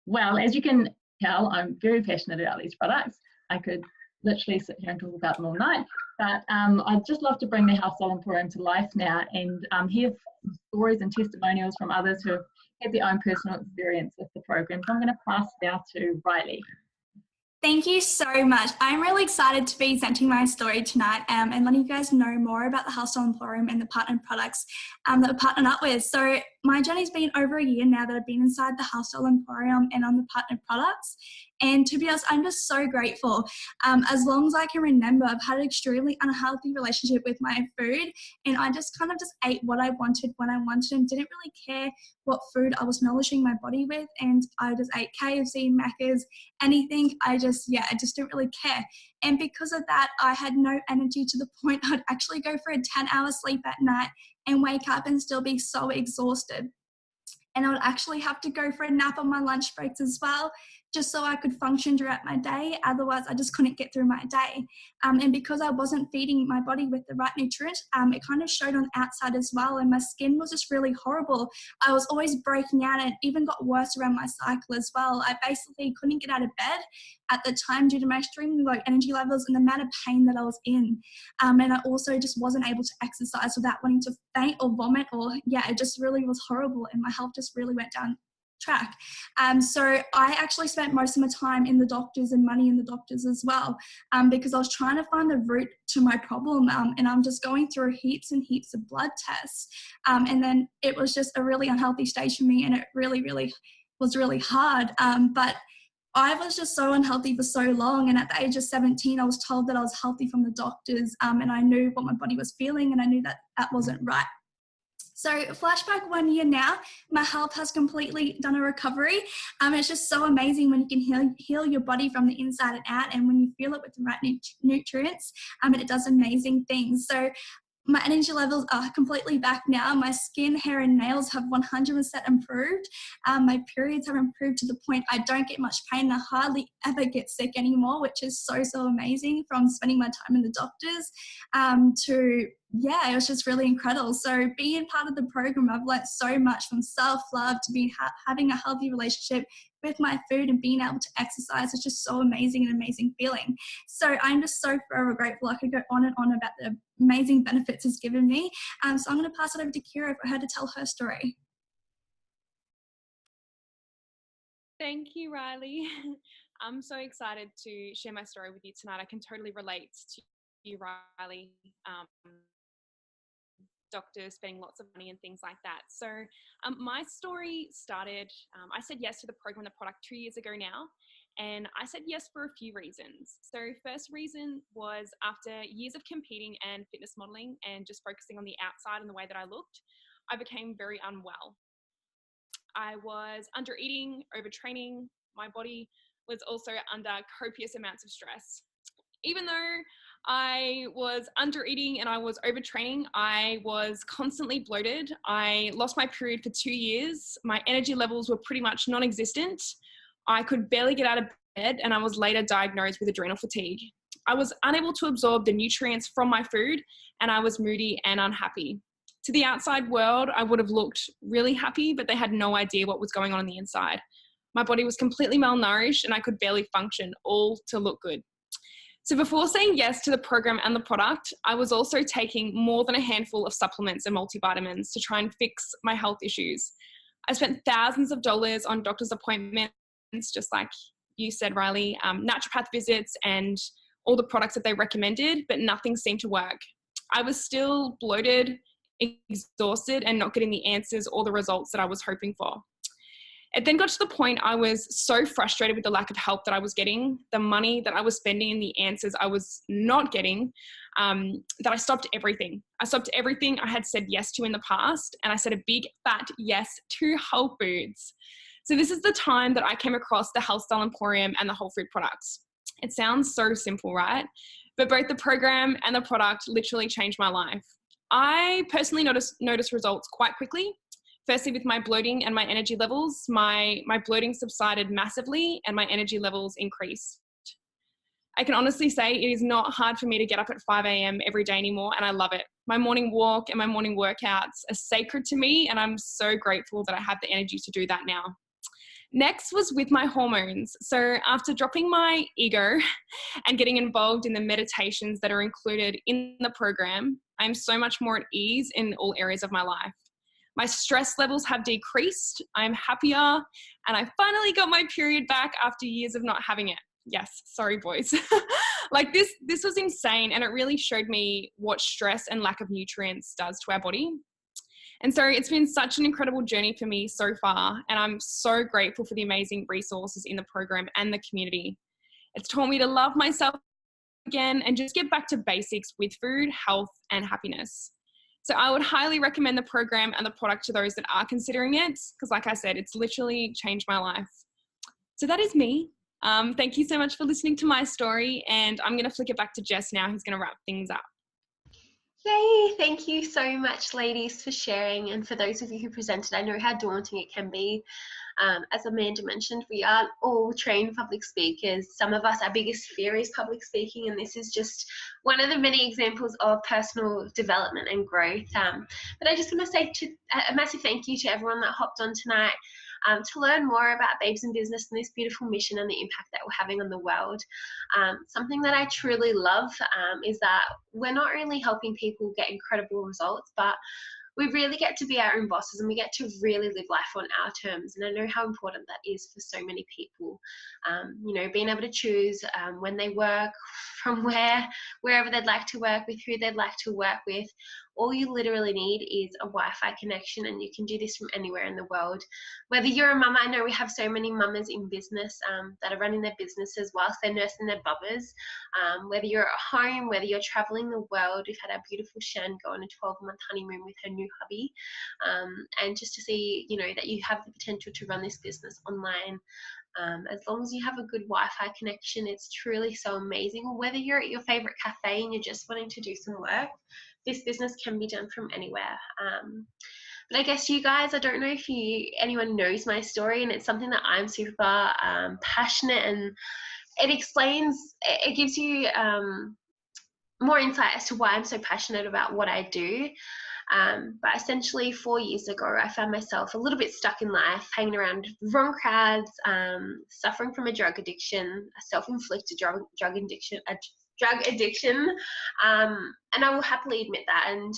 Well, as you can tell, I'm very passionate about these products. I could literally sit here and talk about them all night, but I'd just love to bring the Health Style Emporium to life now and hear some stories and testimonials from others who have had their own personal experience with the program. So I'm going to pass now to Riley. Thank you so much. I'm really excited to be presenting my story tonight and letting you guys know more about the Health Style Emporium and the partnered products that we're partnered up with. So my journey's been over a year now that I've been inside the Health Style Emporium and on the partnered products. And to be honest, I'm just so grateful. As long as I can remember, I've had an extremely unhealthy relationship with my food, and I just kind of just ate what I wanted when I wanted and didn't really care what food I was nourishing my body with. And I just ate KFC, Macca's, anything. I just didn't really care. And because of that, I had no energy to the point I'd actually go for a 10-hour sleep at night and wake up and still be so exhausted. And I would actually have to go for a nap on my lunch breaks as well, just so I could function throughout my day. Otherwise, I just couldn't get through my day. And because I wasn't feeding my body with the right nutrients, it kind of showed on the outside as well. And my skin was just really horrible. I was always breaking out, and it even got worse around my cycle as well. I basically couldn't get out of bed at the time due to my extremely low energy levels and the amount of pain that I was in. And I also just wasn't able to exercise without wanting to faint or vomit, or it just really was horrible, and my health just really went down track. So I actually spent most of my time in the doctors and money in the doctors as well, because I was trying to find the root to my problem, and I'm just going through heaps and heaps of blood tests, and then it was just a really unhealthy stage for me, and it really was really hard, but I was just so unhealthy for so long, and at the age of 17 I was told that I was healthy from the doctors, and I knew what my body was feeling, and I knew that that wasn't right. So flashback 1 year now, my health has completely done a recovery. It's just so amazing when you can heal your body from the inside and out, and when you feel it with the right nutrients, it does amazing things. So my energy levels are completely back now. My skin, hair and nails have 100% improved. My periods have improved to the point I don't get much pain and I hardly ever get sick anymore, which is so amazing, from spending my time in the doctors to, yeah, it was just really incredible. So being part of the program, I've learnt so much, from self-love to having a healthy relationship with my food and being able to exercise. Is just so amazing, an amazing feeling. So I'm just so forever grateful. I could go on and on about the amazing benefits it's given me. So I'm going to pass it over to Kira for her to tell her story. Thank you, Riley. I'm so excited to share my story with you tonight. I can totally relate to you, Riley. Doctors spending lots of money and things like that. So my story started, I said yes to the program, the product 2 years ago now. And I said yes for a few reasons. So first reason was, after years of competing and fitness modeling and just focusing on the outside and the way that I looked, I became very unwell. I was under eating, overtraining. My body was also under copious amounts of stress. Even though I was under eating and I was overtraining, I was constantly bloated. I lost my period for 2 years. My energy levels were pretty much non-existent. I could barely get out of bed, and I was later diagnosed with adrenal fatigue. I was unable to absorb the nutrients from my food, and I was moody and unhappy. To the outside world, I would have looked really happy, but they had no idea what was going on the inside. My body was completely malnourished and I could barely function, all to look good. So before saying yes to the program and the product, I was also taking more than a handful of supplements and multivitamins to try and fix my health issues. I spent thousands of dollars on doctor's appointments, just like you said, Riley, naturopath visits and all the products that they recommended, but nothing seemed to work. I was still bloated, exhausted, and not getting the answers or the results that I was hoping for. It then got to the point I was so frustrated with the lack of help that I was getting, the money that I was spending and the answers I was not getting, that I stopped everything. I stopped everything I had said yes to in the past, and I said a big fat yes to Whole Foods. So this is the time that I came across the Health Style Emporium and the Whole Food products. It sounds so simple, right? But both the program and the product literally changed my life. I personally noticed results quite quickly. Firstly, with my bloating and my energy levels, my bloating subsided massively and my energy levels increased. I can honestly say it is not hard for me to get up at 5 a.m. every day anymore, and I love it. My morning walk and my morning workouts are sacred to me, and I'm so grateful that I have the energy to do that now. Next was with my hormones. So after dropping my ego and getting involved in the meditations that are included in the program, I'm so much more at ease in all areas of my life. My stress levels have decreased, I'm happier, and I finally got my period back after years of not having it. Yes, sorry boys. Like this was insane, and it really showed me what stress and lack of nutrients does to our body. And so it's been such an incredible journey for me so far, and I'm so grateful for the amazing resources in the program and the community. It's taught me to love myself again and just get back to basics with food, health, and happiness. So I would highly recommend the program and the product to those that are considering it, because like I said, it's literally changed my life. So that is me. Thank you so much for listening to my story, and I'm going to flick it back to Jess now, who's going to wrap things up. Yay! Thank you so much, ladies, for sharing, and for those of you who presented. I know how daunting it can be. As Amanda mentioned, we aren't all trained public speakers. Some of us, our biggest fear is public speaking, and this is just one of the many examples of personal development and growth. But I just want to say a massive thank you to everyone that hopped on tonight to learn more about Babes in Business and this beautiful mission and the impact that we're having on the world. Something that I truly love is that we're not only helping people get incredible results, but we really get to be our own bosses, and we get to really live life on our terms. And I know how important that is for so many people. You know, being able to choose when they work, from wherever they'd like to work, with who they'd like to work with. All you literally need is a Wi-Fi connection, and you can do this from anywhere in the world. Whether you're a mama, I know we have so many mamas in business that are running their businesses whilst they're nursing their bubbers. Whether you're at home, whether you're traveling the world. We've had our beautiful Shan go on a 12-month honeymoon with her new hubby, and just to see, you know, that you have the potential to run this business online. As long as you have a good Wi-Fi connection, it's truly so amazing. Or whether you're at your favorite cafe and you're just wanting to do some work, this business can be done from anywhere. But I guess you guys, I don't know if anyone knows my story, and it's something that I'm super passionate, and it gives you more insight as to why I'm so passionate about what I do. But essentially 4 years ago, I found myself a little bit stuck in life, hanging around wrong crowds, suffering from a drug addiction, a self-inflicted drug addiction, and I will happily admit that. And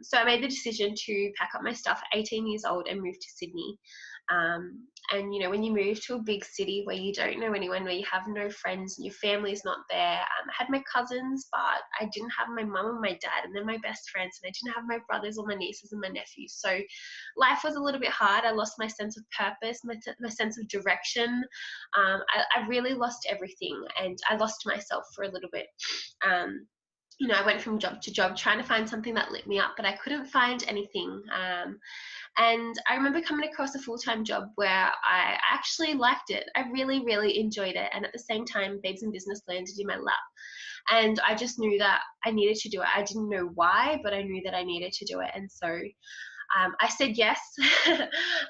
so I made the decision to pack up my stuff at 18 years old and move to Sydney. And you know, when you move to a big city where you don't know anyone, where you have no friends and your family's not there, I had my cousins, but I didn't have my mum and my dad, and they're my best friends, and I didn't have my brothers or my nieces and my nephews. So life was a little bit hard. I lost my sense of purpose, my sense of direction. I really lost everything, and I lost myself for a little bit. You know, I went from job to job trying to find something that lit me up, but I couldn't find anything. And I remember coming across a full-time job where I actually liked it. I really, really enjoyed it. And at the same time, Babes in Business landed in my lap. And I just knew that I needed to do it. I didn't know why, but I knew that I needed to do it. And so I said yes.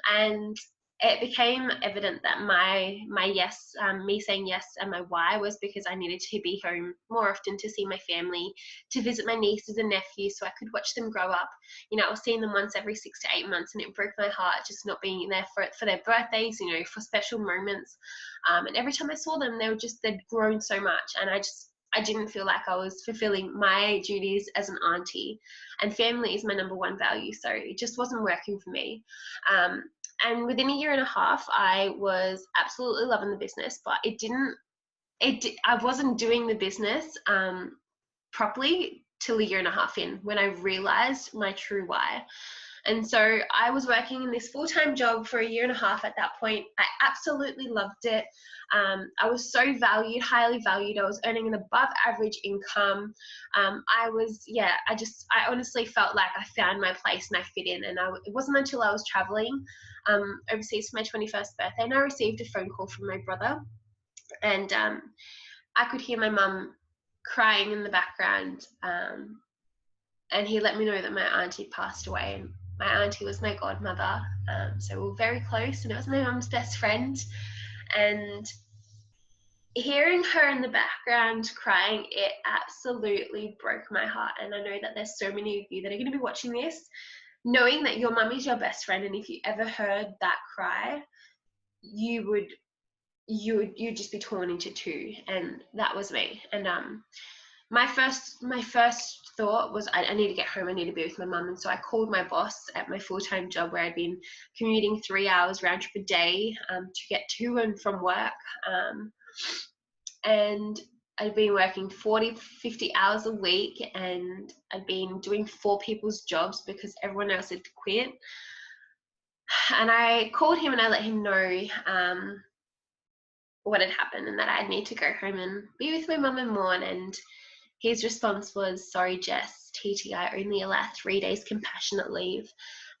And it became evident that my yes, me saying yes, and my why was because I needed to be home more often to see my family, to visit my nieces and nephews so I could watch them grow up. You know, I was seeing them once every 6 to 8 months, and it broke my heart just not being there for their birthdays, you know, for special moments. And every time I saw them, they'd grown so much, and I didn't feel like I was fulfilling my duties as an auntie, and family is my number one value. So it just wasn't working for me. And within a year and a half, I was absolutely loving the business, but I wasn't doing the business properly till a year and a half in, when I realized my true why. And so I was working in this full-time job for a year and a half at that point. I absolutely loved it. I was so valued, highly valued. I was earning an above average income. I honestly felt like I found my place and I fit in. And it wasn't until I was traveling overseas for my 21st birthday, and I received a phone call from my brother. And I could hear my mum crying in the background. And he let me know that my auntie passed away. And my auntie was my godmother. So we were very close, and it was my mum's best friend. And hearing her in the background crying, it absolutely broke my heart. And I know that there's so many of you that are going to be watching this, knowing that your mum is your best friend, and if you ever heard that cry, you'd just be torn into two. And that was me. And my first thought was I need to get home, I need to be with my mum. And so I called my boss at my full-time job, where I'd been commuting 3 hours round trip a day to get to and from work. And I'd been working 40, 50 hours a week, and I'd been doing 4 people's jobs because everyone else had quit. And I called him and I let him know what had happened, and that I'd need to go home and be with my mum and mourn. And his response was, "Sorry, Jess, TTI only allow 3 days compassionate leave,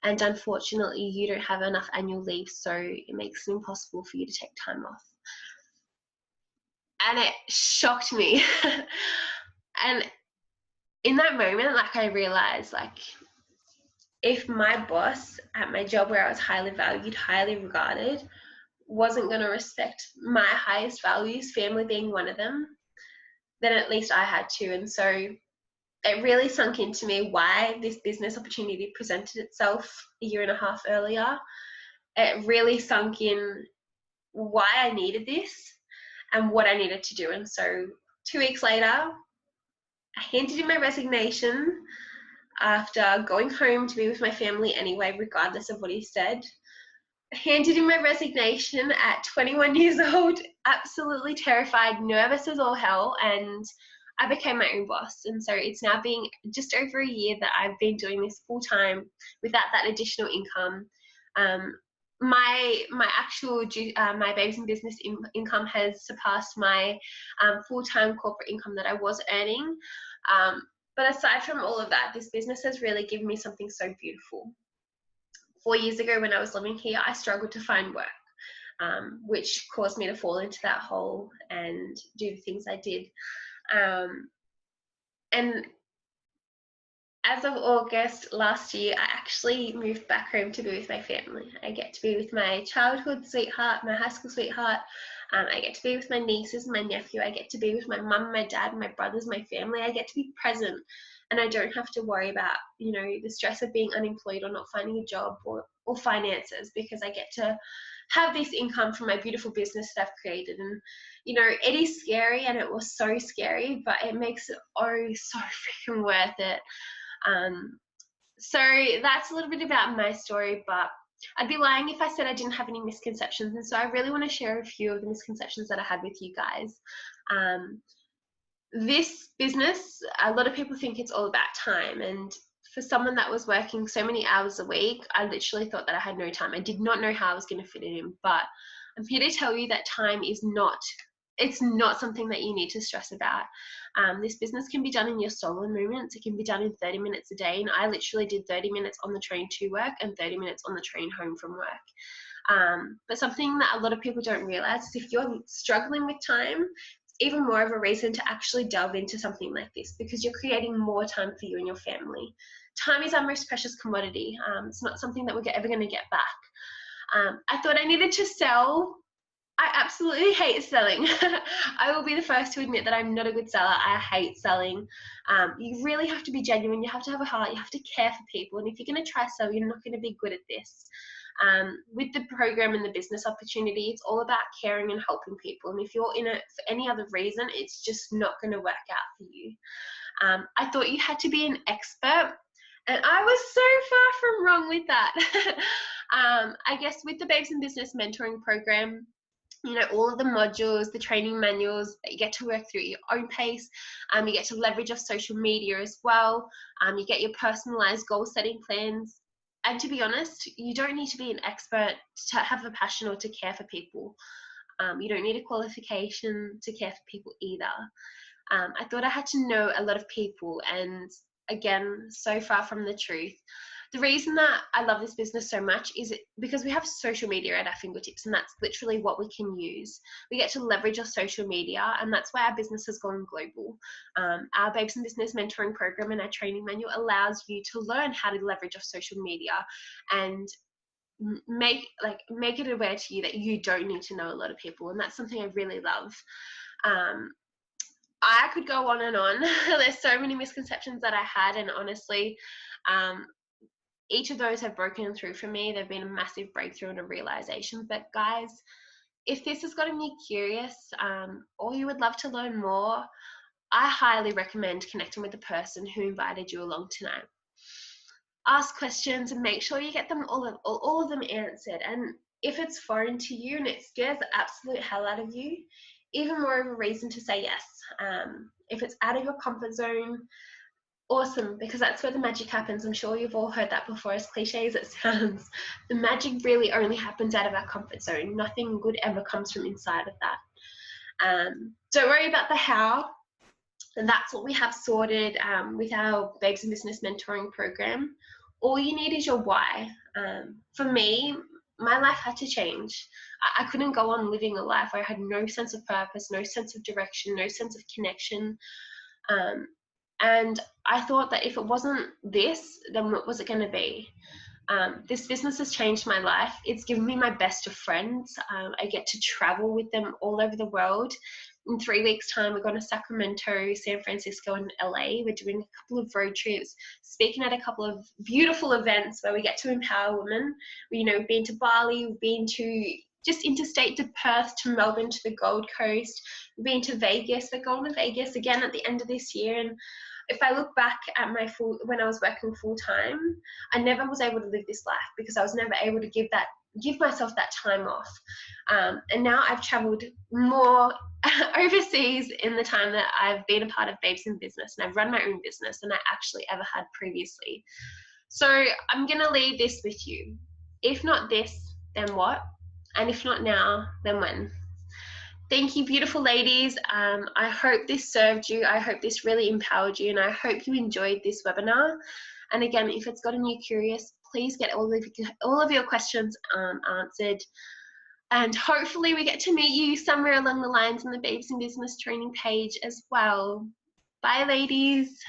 and unfortunately you don't have enough annual leave, so it makes it impossible for you to take time off." And it shocked me. And in that moment, I realized, if my boss at my job, where I was highly valued, highly regarded, wasn't going to respect my highest values, family being one of them, then at least I had to. And so it really sunk into me why this business opportunity presented itself a year and a half earlier. It really sunk in why I needed this and what I needed to do. And so 2 weeks later, I handed in my resignation after going home to be with my family anyway, regardless of what he said. I handed in my resignation at 21 years old, absolutely terrified, nervous as all hell, and I became my own boss. And so it's now been just over a year that I've been doing this full time without that additional income. My Babes in Business income has surpassed my full-time corporate income that I was earning. But aside from all of that, this business has really given me something so beautiful. 4 years ago, when I was living here, I struggled to find work, which caused me to fall into that hole and do the things I did. And as of August last year, I actually moved back home to be with my family. I get to be with my childhood sweetheart, my high school sweetheart. I get to be with my nieces, my nephew. I get to be with my mum, my dad, my brothers, my family. I get to be present, and I don't have to worry about, you know, the stress of being unemployed or not finding a job or finances, because I get to have this income from my beautiful business that I've created. And you know, it is scary, and it was so scary, but it makes it oh so freaking worth it. So that's a little bit about my story, but I'd be lying if I said I didn't have any misconceptions. And so I really want to share a few of the misconceptions that I had with you guys. This business, a lot of people think it's all about time. And for someone that was working so many hours a week, I literally thought that I had no time. I did not know how I was going to fit it in, but I'm here to tell you that time is not, it's not something that you need to stress about. This business can be done in your solo moments. It can be done in 30 minutes a day. And I literally did 30 minutes on the train to work and 30 minutes on the train home from work. But something that a lot of people don't realize is if you're struggling with time, it's even more of a reason to actually delve into something like this, because you're creating more time for you and your family. Time is our most precious commodity. It's not something that we're ever going to get back. I thought I needed to sell. I absolutely hate selling. I will be the first to admit that I'm not a good seller. I hate selling. You really have to be genuine. You have to have a heart. You have to care for people. And if you're going to try sell, you're not going to be good at this. With the program and the business opportunity, it's all about caring and helping people. And if you're in it for any other reason, it's just not going to work out for you. I thought you had to be an expert. And I was so far from wrong with that. I guess with the Babes in Business mentoring program, you know, all of the modules, the training manuals that you get to work through at your own pace. You get to leverage off social media as well. You get your personalized goal setting plans. And to be honest, you don't need to be an expert to have a passion or to care for people. You don't need a qualification to care for people either. I thought I had to know a lot of people, and again, so far from the truth. The reason that I love this business so much is because we have social media at our fingertips, and that's literally what we can use. We get to leverage our social media, and that's why our business has gone global. Our Babes in Business mentoring program and our training manual allows you to learn how to leverage our social media and make it aware to you that you don't need to know a lot of people, and that's something I really love. I could go on and on. There's so many misconceptions that I had, and honestly, each of those have broken through for me. They've been a massive breakthrough and a realization. But guys, if this has gotten you curious, or you would love to learn more, I highly recommend connecting with the person who invited you along tonight. Ask questions and make sure you get them all of them answered. And if it's foreign to you and it scares the absolute hell out of you, even more of a reason to say yes. If it's out of your comfort zone, awesome, because that's where the magic happens. I'm sure you've all heard that before, as cliche as it sounds. The magic really only happens out of our comfort zone. Nothing good ever comes from inside of that. Don't worry about the how, and that's what we have sorted with our Babes in Business mentoring program. All you need is your why. For me, my life had to change. I couldn't go on living a life where I had no sense of purpose, no sense of direction, no sense of connection. And I thought that if it wasn't this, then what was it going to be? This business has changed my life. It's given me my best of friends. I get to travel with them all over the world. In 3 weeks' time, we're going to Sacramento, San Francisco, and LA. We're doing a couple of road trips, speaking at a couple of beautiful events where we get to empower women. We've been to Bali, we've been to just interstate to Perth, to Melbourne, to the Gold Coast. We've been to Vegas. We're going to Vegas again at the end of this year. And if I look back at when I was working full time, I never was able to live this life because I was never able to give myself that time off. And now I've traveled more overseas in the time that I've been a part of Babes in Business, and I've run my own business than I actually ever had previously. So I'm going to leave this with you. If not this, then what? And if not now, then when? Thank you, beautiful ladies. I hope this served you. I hope this really empowered you, and I hope you enjoyed this webinar. And again, if it's gotten you curious, please get all of your questions answered. And hopefully we get to meet you somewhere along the lines on the Babes in Business training page as well. Bye, ladies.